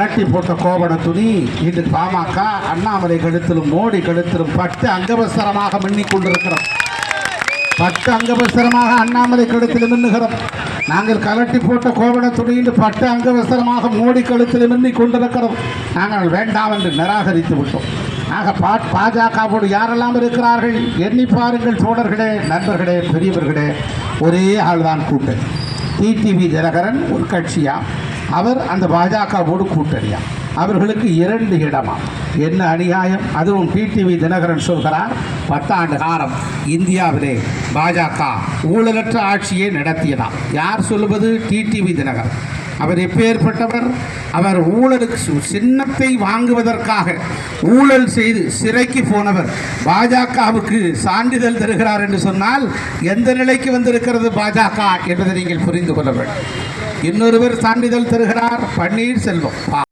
கலட்டி போட்ட கோவண துணி இது பாமக அண்ணாமலை கழுத்திலும் மோடி கழுத்திலும் பட்டு அங்கவஸ்திரமாக மின்னிக் கொண்டிருக்கிறோம். பட்டு அங்கவஸ்திரமாக அண்ணாமலை கழுத்தில் மின்னுகிறோம். நாங்கள் கலட்டி போட்ட கோவண துணியில் பட்டு அங்கவஸ்திரமாக மோடி கழுத்தில் மின்னிக் கொண்டிருக்கிறோம். நாங்கள் வேண்டாம் என்று நிராகரித்து விட்டோம். ஆக பாஜகவோடு யாரெல்லாம் இருக்கிறார்கள் எண்ணி பாருங்கள் தோழர்களே, நண்பர்களே, பெரியவர்களே. ஒரே ஆள்தான் கூட்டணி. டிடிவி தினகரன் ஒரு கட்சியா, அவர் அந்த பாஜகவோடு கூட்டணியா. அவர்களுக்கு 2 இடமா. என்ன அநியாயம்! அதுவும் டிடிவி தினகரன் சொல்கிறார் 10 ஆண்டு காலம் இந்தியாவிலே பாஜக ஊழலற்ற ஆட்சியை நடத்தியதாம். யார் சொல்லுவது? டிடிவி தினகரன். அவர் எப்பேற்பட்டவர்? அவர் ஊழலுக்கு சின்னத்தை வாங்குவதற்காக ஊழல் செய்து சிறைக்கு போனவர். பாஜகவுக்கு சான்றிதழ் தருகிறார் என்று சொன்னால் எந்த நிலைக்கு வந்திருக்கிறது பாஜக என்பதை நீங்கள் புரிந்து கொள்ள வேண்டும். இன்னொருவர் சான்றிதழ் தருகிறார், பன்னீர்செல்வம்.